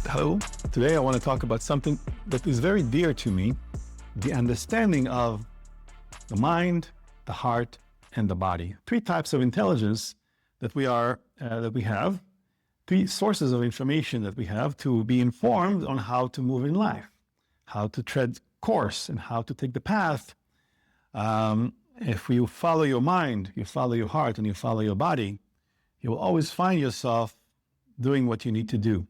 Hello. Today I want to talk about something that is very dear to me, the understanding of the mind, the heart, and the body. Three types of intelligence that we have, three sources of information that we have to be informed on how to move in life, how to tread course, and how to take the path. If you follow your mind, you follow your heart, and you follow your body, you will always find yourself doing what you need to do.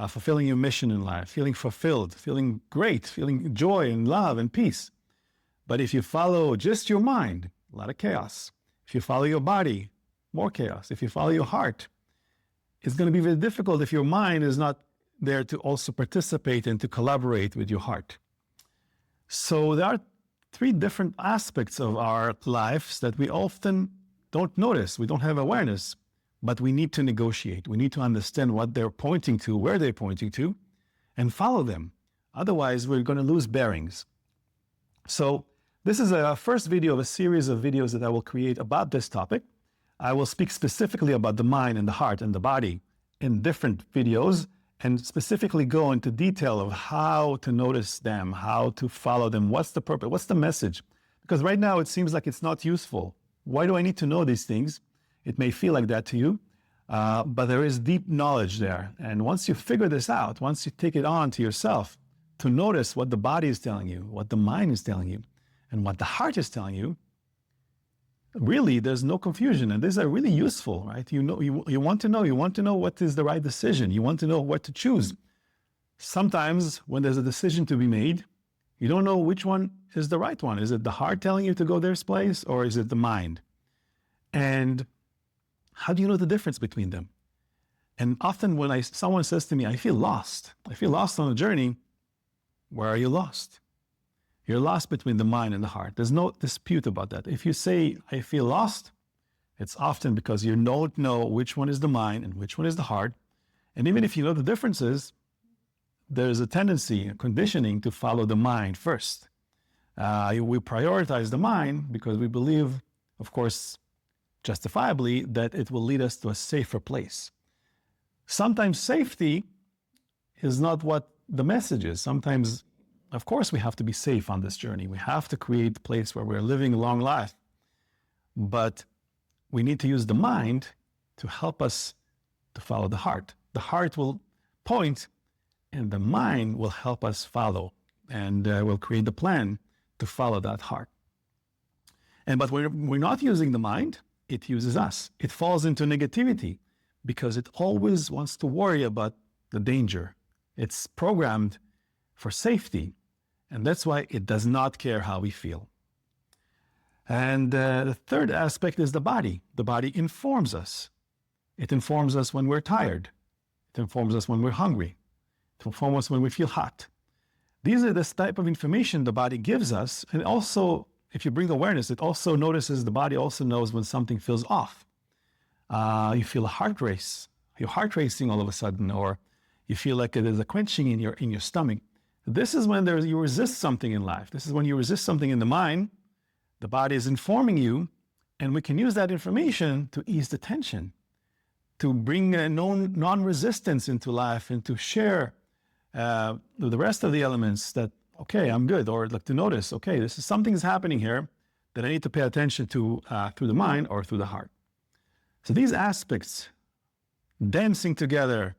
Fulfilling your mission in life, feeling fulfilled, feeling great, feeling joy and love and peace. But if you follow just your mind, a lot of chaos. If you follow your body, more chaos. If you follow your heart, it's going to be very difficult if your mind is not there to also participate and to collaborate with your heart. So there are three different aspects of our lives that we often don't notice. We don't have awareness. But we need to negotiate. We need to understand what they're pointing to, where they're pointing to, and follow them. Otherwise, we're going to lose bearings. So this is a first video of a series of videos that I will create about this topic. I will speak specifically about the mind and the heart and the body in different videos, and specifically go into detail of how to notice them, how to follow them, what's the purpose, what's the message. Because right now it seems like it's not useful. Why do I need to know these things? It may feel like that to you, but there is deep knowledge there. And once you figure this out, once you take it on to yourself to notice what the body is telling you, what the mind is telling you, and what the heart is telling you, really there's no confusion. And these are really useful, right? You want to know what is the right decision. You want to know what to choose. Sometimes when there's a decision to be made, you don't know which one is the right one. Is it the heart telling you to go this place, or is it the mind? And how do you know the difference between them? And often when someone says to me, I feel lost on a journey, where are you lost? You're lost between the mind and the heart. There's no dispute about that. If you say, I feel lost, it's often because you don't know which one is the mind and which one is the heart. And even if you know the differences, there's a tendency, a conditioning to follow the mind first. We prioritize the mind because we believe, of course, justifiably, that it will lead us to a safer place. Sometimes safety is not what the message is. Sometimes, of course, we have to be safe on this journey. We have to create a place where we're living a long life. But we need to use the mind to help us to follow the heart. The heart will point, and the mind will help us follow, and will create the plan to follow that heart. But we're not using the mind. It uses us. It falls into negativity because it always wants to worry about the danger. It's programmed for safety, and that's why it does not care how we feel. And the third aspect is the body. The body informs us. It informs us when we're tired. It informs us when we're hungry. It informs us when we feel hot. These are this type of information the body gives us, and also if you bring awareness, it also notices, the body also knows when something feels off. You feel a heart race, your heart racing all of a sudden, or you feel like there's a quenching in your stomach. This is when you resist something in life. This is when you resist something in the mind. The body is informing you, and we can use that information to ease the tension, to bring a non-resistance into life, and to share the rest of the elements that, okay, I'm good, or like to notice, okay, this is something's happening here that I need to pay attention to through the mind or through the heart. So these aspects dancing together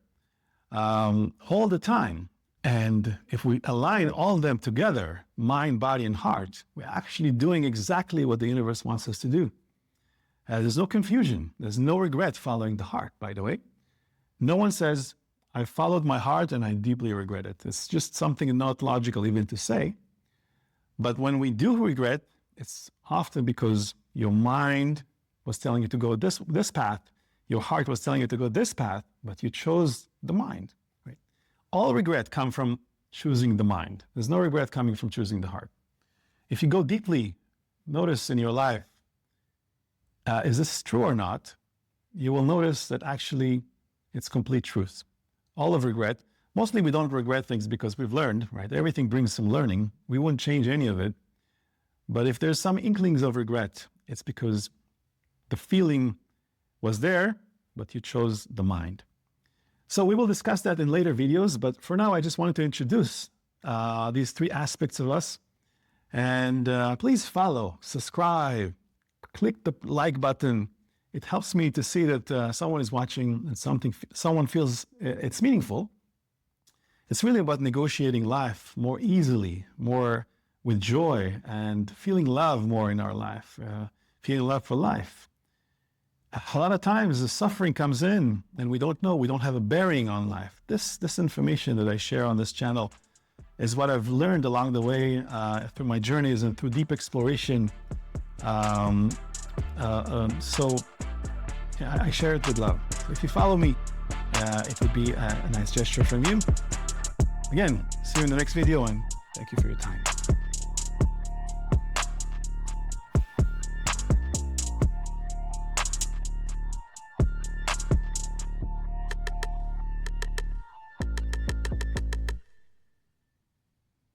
all the time, and if we align all of them together, mind, body, and heart, we're actually doing exactly what the universe wants us to do. There's no confusion. There's no regret following the heart, by the way. No one says, I followed my heart and I deeply regret it. It's just something not logical even to say. But when we do regret, it's often because your mind was telling you to go this path, your heart was telling you to go this path, but you chose the mind. Right? All regret comes from choosing the mind. There's no regret coming from choosing the heart. If you go deeply, notice in your life, is this true or not? You will notice that actually it's complete truth. All of regret, mostly we don't regret things because we've learned, right? Everything brings some learning. We wouldn't change any of it. But if there's some inklings of regret, it's because the feeling was there, but you chose the mind. So we will discuss that in later videos, but for now, I just wanted to introduce these three aspects of us. And please follow, subscribe, click the like button. It helps me to see that someone is watching and someone feels it's meaningful. It's really about negotiating life more easily, more with joy, and feeling love more in our life, feeling love for life. A lot of times the suffering comes in and we don't know, we don't have a bearing on life. This information that I share on this channel is what I've learned along the way through my journeys and through deep exploration. So I share it with love. If you follow me, it would be a nice gesture from you. Again, see you in the next video, and thank you for your time.